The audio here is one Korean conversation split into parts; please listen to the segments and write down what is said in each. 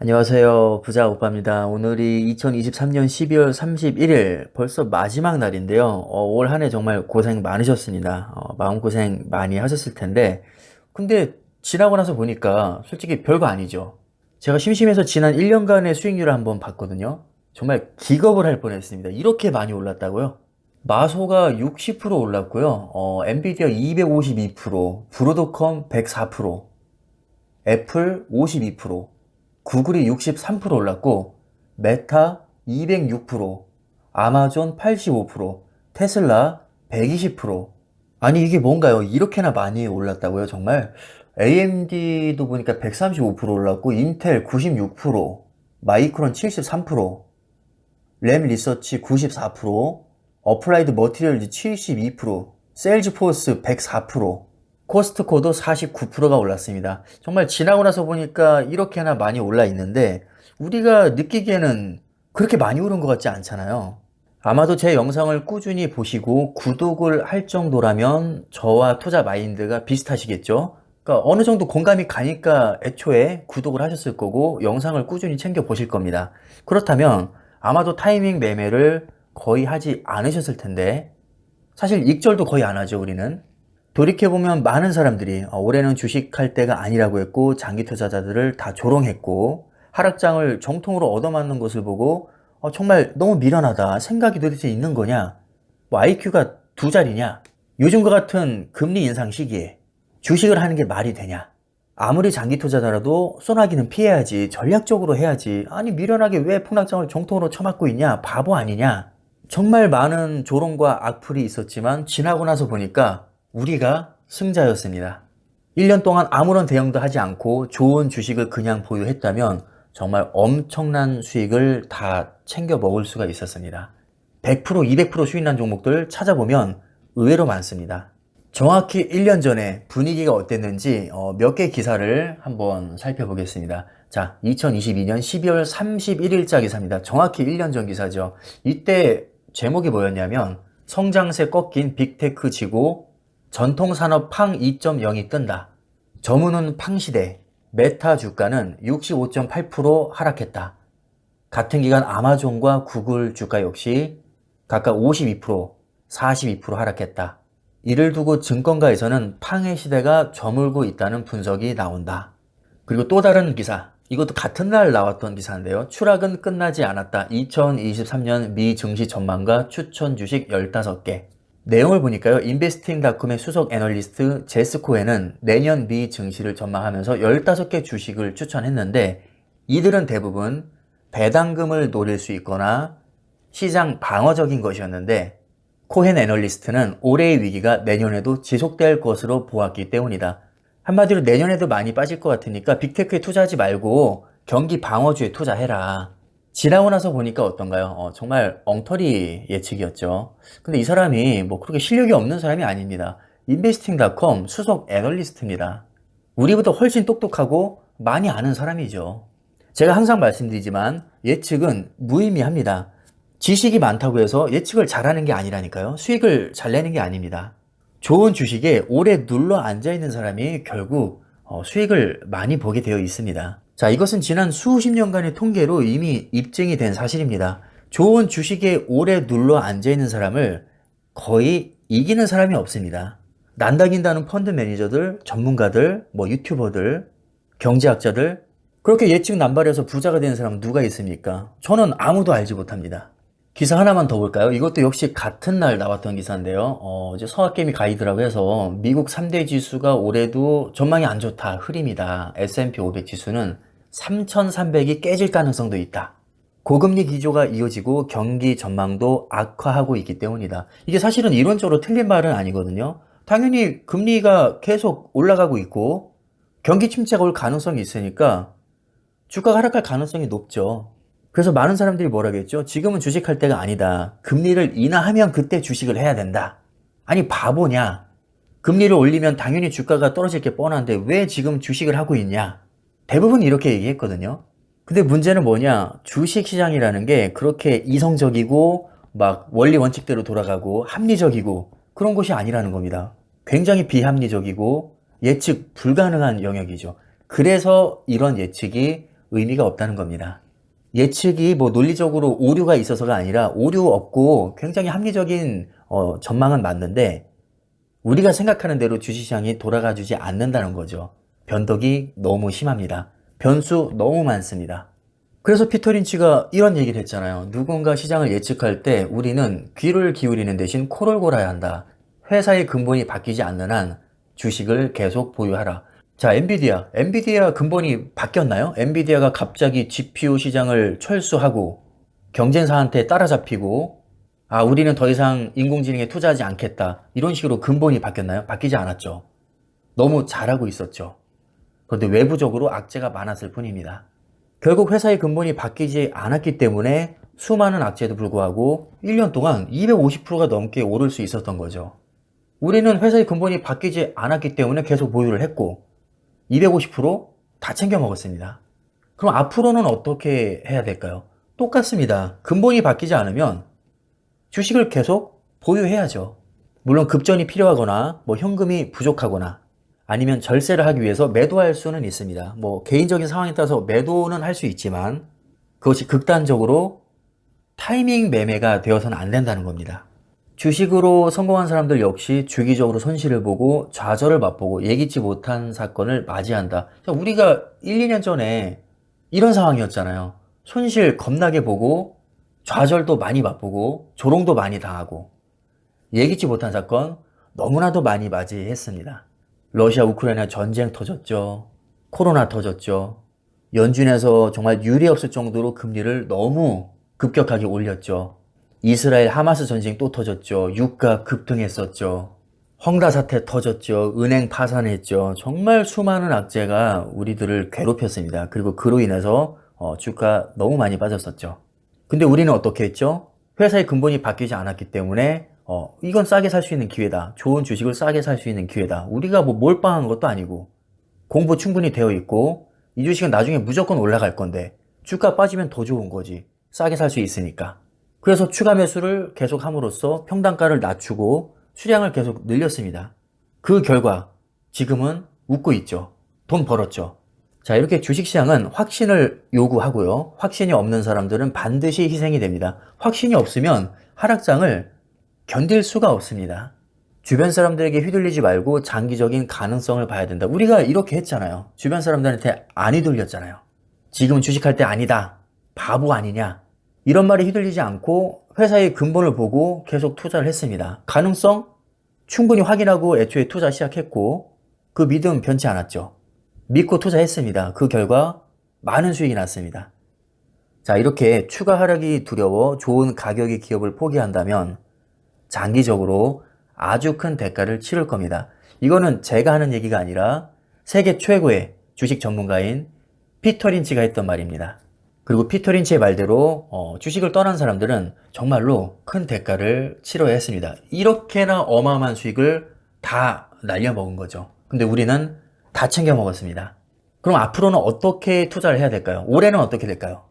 안녕하세요. 부자 오빠입니다. 오늘이 2023년 12월 31일, 벌써 마지막 날인데요. 올 한 해 정말 고생 많으셨습니다. 마음고생 많이 하셨을 텐데, 근데 지나고 나서 보니까 솔직히 별거 아니죠. 제가 심심해서 지난 1년간의 수익률을 한번 봤거든요. 정말 기겁을 할 뻔했습니다. 이렇게 많이 올랐다고요? 마소가 60% 올랐고요. 엔비디아 252%, 브로드컴 104%, 애플 52%, 구글이 63% 올랐고, 메타 206%, 아마존 85%, 테슬라 120%. 아니, 이게 뭔가요? 이렇게나 많이 올랐다고요, 정말? AMD도 보니까 135% 올랐고, 인텔 96%, 마이크론 73%, 램 리서치 94%, 어플라이드 머티리얼즈 72%, 세일즈포스 104%, 코스트코도 49%가 올랐습니다. 정말 지나고 나서 보니까 이렇게나 많이 올라 있는데 우리가 느끼기에는 그렇게 많이 오른 것 같지 않잖아요. 아마도 제 영상을 꾸준히 보시고 구독을 할 정도라면 저와 투자 마인드가 비슷하시겠죠? 그러니까 어느 정도 공감이 가니까 애초에 구독을 하셨을 거고 영상을 꾸준히 챙겨 보실 겁니다. 그렇다면 아마도 타이밍 매매를 거의 하지 않으셨을 텐데 사실 익절도 거의 안 하죠, 우리는. 돌이켜보면 많은 사람들이 올해는 주식할 때가 아니라고 했고 장기 투자자들을 다 조롱했고 하락장을 정통으로 얻어맞는 것을 보고 정말 너무 미련하다. 생각이 도대체 있는 거냐? 뭐 IQ가 두 자리냐? 요즘과 같은 금리 인상 시기에 주식을 하는 게 말이 되냐? 아무리 장기 투자자라도 소나기는 피해야지. 전략적으로 해야지. 아니 미련하게 왜 폭락장을 정통으로 쳐맞고 있냐? 바보 아니냐? 정말 많은 조롱과 악플이 있었지만 지나고 나서 보니까 우리가 승자였습니다. 1년 동안 아무런 대응도 하지 않고 좋은 주식을 그냥 보유했다면 정말 엄청난 수익을 다 챙겨 먹을 수가 있었습니다. 100%, 200% 수익 난 종목들 찾아보면 의외로 많습니다. 정확히 1년 전에 분위기가 어땠는지 몇 개 기사를 한번 살펴보겠습니다. 자, 2022년 12월 31일자 기사입니다. 정확히 1년 전 기사죠. 이때 제목이 뭐였냐면 성장세 꺾인 빅테크 지고 전통산업 팡 2.0이 뜬다. 저문은 팡시대. 메타 주가는 65.8% 하락했다. 같은 기간 아마존과 구글 주가 역시 각각 52%, 42% 하락했다. 이를 두고 증권가에서는 팡의 시대가 저물고 있다는 분석이 나온다. 그리고 또 다른 기사, 이것도 같은 날 나왔던 기사인데요. 추락은 끝나지 않았다. 2023년 미 증시 전망과 추천 주식 15개. 내용을 보니까요. 인베스팅닷컴의 수석 애널리스트 제스 코엔은 내년 미 증시를 전망하면서 15개 주식을 추천했는데 이들은 대부분 배당금을 노릴 수 있거나 시장 방어적인 것이었는데 코헨 애널리스트는 올해의 위기가 내년에도 지속될 것으로 보았기 때문이다. 한마디로 내년에도 많이 빠질 것 같으니까 빅테크에 투자하지 말고 경기 방어주에 투자해라. 지나고 나서 보니까 어떤가요? 정말 엉터리 예측이었죠. 근데 이 사람이 뭐 그렇게 실력이 없는 사람이 아닙니다. 인베스팅닷컴 수석 애널리스트입니다. 우리보다 훨씬 똑똑하고 많이 아는 사람이죠. 제가 항상 말씀드리지만 예측은 무의미합니다. 지식이 많다고 해서 예측을 잘하는 게 아니라니까요. 수익을 잘 내는 게 아닙니다. 좋은 주식에 오래 눌러 앉아 있는 사람이 결국 수익을 많이 보게 되어 있습니다. 자, 이것은 지난 수십 년간의 통계로 이미 입증이 된 사실입니다. 좋은 주식에 오래 눌러 앉아 있는 사람을 거의 이기는 사람이 없습니다. 난다긴다는 펀드 매니저들, 전문가들, 뭐 유튜버들, 경제학자들, 그렇게 예측 남발해서 부자가 되는 사람은 누가 있습니까? 저는 아무도 알지 못합니다. 기사 하나만 더 볼까요? 이것도 역시 같은 날 나왔던 기사인데요. 이제 서학개미 가이드라고 해서 미국 3대 지수가 올해도 전망이 안 좋다. 흐림이다. S&P 500 지수는 3,300이 깨질 가능성도 있다. 고금리 기조가 이어지고 경기 전망도 악화하고 있기 때문이다. 이게 사실은 이론적으로 틀린 말은 아니거든요. 당연히 금리가 계속 올라가고 있고 경기 침체가 올 가능성이 있으니까 주가가 하락할 가능성이 높죠. 그래서 많은 사람들이 뭐라겠죠? 지금은 주식할 때가 아니다. 금리를 인하하면 그때 주식을 해야 된다. 아니 바보냐? 금리를 올리면 당연히 주가가 떨어질 게 뻔한데 왜 지금 주식을 하고 있냐? 대부분 이렇게 얘기했거든요. 근데 문제는 뭐냐? 주식 시장이라는 게 그렇게 이성적이고 막 원리 원칙대로 돌아가고 합리적이고 그런 것이 아니라는 겁니다. 굉장히 비합리적이고 예측 불가능한 영역이죠. 그래서 이런 예측이 의미가 없다는 겁니다. 예측이 뭐 논리적으로 오류가 있어서가 아니라 오류 없고 굉장히 합리적인 전망은 맞는데 우리가 생각하는 대로 주식시장이 돌아가 주지 않는다는 거죠. 변덕이 너무 심합니다. 변수 너무 많습니다. 그래서 피터 린치가 이런 얘기를 했잖아요. 누군가 시장을 예측할 때 우리는 귀를 기울이는 대신 코를 골아야 한다. 회사의 근본이 바뀌지 않는 한 주식을 계속 보유하라. 자, 엔비디아 근본이 바뀌었나요? 엔비디아가 갑자기 GPU 시장을 철수하고 경쟁사한테 따라잡히고 우리는 더 이상 인공지능에 투자하지 않겠다. 이런 식으로 근본이 바뀌었나요? 바뀌지 않았죠. 너무 잘하고 있었죠. 그런데 외부적으로 악재가 많았을 뿐입니다. 결국 회사의 근본이 바뀌지 않았기 때문에 수많은 악재에도 불구하고 1년 동안 250%가 넘게 오를 수 있었던 거죠. 우리는 회사의 근본이 바뀌지 않았기 때문에 계속 보유를 했고 250%다 챙겨 먹었습니다. 그럼 앞으로는 어떻게 해야 될까요? 똑같습니다. 근본이 바뀌지 않으면 주식을 계속 보유해야죠. 물론 급전이 필요하거나 현금이 부족하거나 아니면 절세를 하기 위해서 매도할 수는 있습니다. 개인적인 상황에 따라서 매도는 할 수 있지만 그것이 극단적으로 타이밍 매매가 되어서는 안 된다는 겁니다. 주식으로 성공한 사람들 역시 주기적으로 손실을 보고 좌절을 맛보고 예기치 못한 사건을 맞이한다. 우리가 1, 2년 전에 이런 상황이었잖아요. 손실 겁나게 보고 좌절도 많이 맛보고 조롱도 많이 당하고 예기치 못한 사건 너무나도 많이 맞이했습니다. 러시아 우크라이나 전쟁 터졌죠. 코로나 터졌죠. 연준에서 정말 유례 없을 정도로 금리를 너무 급격하게 올렸죠. 이스라엘 하마스 전쟁 또 터졌죠. 유가 급등했었죠. 헝다 사태 터졌죠. 은행 파산했죠. 정말 수많은 악재가 우리들을 괴롭혔습니다. 그리고 그로 인해서 주가 너무 많이 빠졌었죠. 근데 우리는 어떻게 했죠? 회사의 근본이 바뀌지 않았기 때문에 이건 싸게 살 수 있는 기회다. 좋은 주식을 싸게 살 수 있는 기회다. 우리가 몰빵한 것도 아니고 공부 충분히 되어 있고 이 주식은 나중에 무조건 올라갈 건데 주가 빠지면 더 좋은 거지. 싸게 살 수 있으니까. 그래서 추가 매수를 계속 함으로써 평단가를 낮추고 수량을 계속 늘렸습니다. 그 결과 지금은 웃고 있죠. 돈 벌었죠. 자, 이렇게 주식시장은 확신을 요구하고요. 확신이 없는 사람들은 반드시 희생이 됩니다. 확신이 없으면 하락장을 견딜 수가 없습니다. 주변 사람들에게 휘둘리지 말고 장기적인 가능성을 봐야 된다. 우리가 이렇게 했잖아요. 주변 사람들한테 안 휘둘렸잖아요. 지금 주식할 때 아니다. 바보 아니냐. 이런 말에 휘둘리지 않고 회사의 근본을 보고 계속 투자를 했습니다. 가능성 충분히 확인하고 애초에 투자 시작했고 그 믿음 변치 않았죠. 믿고 투자했습니다. 그 결과 많은 수익이 났습니다. 자, 이렇게 추가 하락이 두려워 좋은 가격의 기업을 포기한다면 장기적으로 아주 큰 대가를 치를 겁니다. 이거는 제가 하는 얘기가 아니라 세계 최고의 주식 전문가인 피터 린치가 했던 말입니다. 그리고 피터 린치의 말대로 주식을 떠난 사람들은 정말로 큰 대가를 치러야 했습니다. 이렇게나 어마어마한 수익을 다 날려먹은 거죠. 근데 우리는 다 챙겨 먹었습니다. 그럼 앞으로는 어떻게 투자를 해야 될까요? 올해는 어떻게 될까요?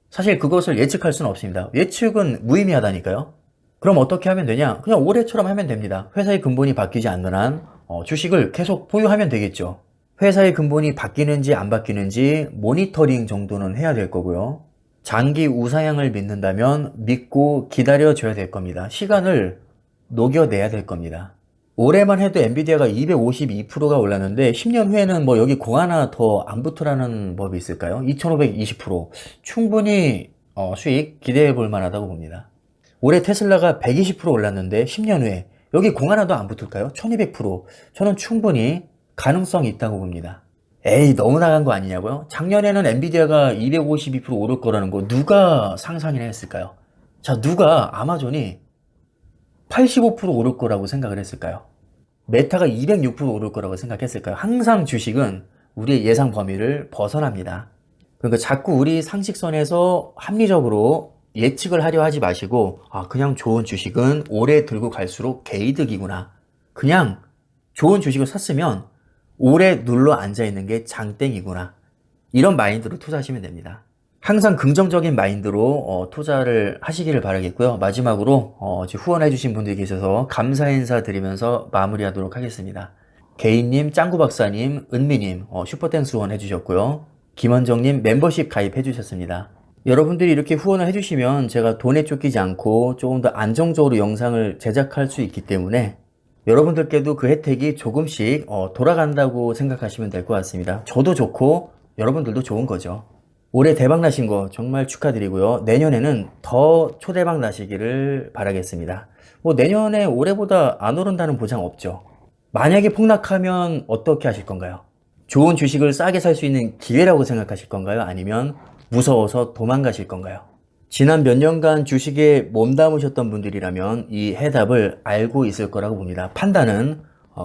사실 그것을 예측할 수는 없습니다. 예측은 무의미하다니까요. 그럼 어떻게 하면 되냐? 그냥 올해처럼 하면 됩니다. 회사의 근본이 바뀌지 않는 한 주식을 계속 보유하면 되겠죠. 회사의 근본이 바뀌는지 안 바뀌는지 모니터링 정도는 해야 될 거고요. 장기 우상향을 믿는다면 믿고 기다려줘야 될 겁니다. 시간을 녹여내야 될 겁니다. 올해만 해도 엔비디아가 252%가 올랐는데 10년 후에는 여기 공 하나 더 안 붙으라는 법이 있을까요? 2520% 충분히 수익 기대해 볼 만하다고 봅니다. 올해 테슬라가 120% 올랐는데 10년 후에 여기 공 하나도 안 붙을까요? 1200%. 저는 충분히 가능성이 있다고 봅니다. 에이, 너무 나간 거 아니냐고요? 작년에는 엔비디아가 252% 오를 거라는 거 누가 상상이나 했을까요? 자, 누가 아마존이 85% 오를 거라고 생각을 했을까요? 메타가 206% 오를 거라고 생각했을까요? 항상 주식은 우리의 예상 범위를 벗어납니다. 그러니까 자꾸 우리 상식선에서 합리적으로 예측을 하려 하지 마시고 그냥 좋은 주식은 오래 들고 갈수록 개이득이구나. 그냥 좋은 주식을 샀으면 오래 눌러 앉아있는 게 장땡이구나. 이런 마인드로 투자하시면 됩니다. 항상 긍정적인 마인드로 투자를 하시기를 바라겠고요. 마지막으로 후원해주신 분들이 계셔서 감사 인사 드리면서 마무리하도록 하겠습니다. 개인님, 짱구박사님, 은미님 슈퍼땡스 후원해주셨고요. 김원정님 멤버십 가입해 주셨습니다. 여러분들이 이렇게 후원을 해주시면 제가 돈에 쫓기지 않고 조금 더 안정적으로 영상을 제작할 수 있기 때문에 여러분들께도 그 혜택이 조금씩 돌아간다고 생각하시면 될 것 같습니다. 저도 좋고 여러분들도 좋은 거죠. 올해 대박 나신 거 정말 축하드리고요. 내년에는 더 초대박 나시기를 바라겠습니다. 뭐 내년에 올해보다 안 오른다는 보장 없죠. 만약에 폭락하면 어떻게 하실 건가요? 좋은 주식을 싸게 살 수 있는 기회라고 생각하실 건가요? 아니면 무서워서 도망가실 건가요? 지난 몇 년간 주식에 몸담으셨던 분들이라면 이 해답을 알고 있을 거라고 봅니다. 판단은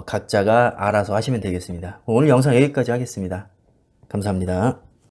각자가 알아서 하시면 되겠습니다. 오늘 영상 여기까지 하겠습니다. 감사합니다.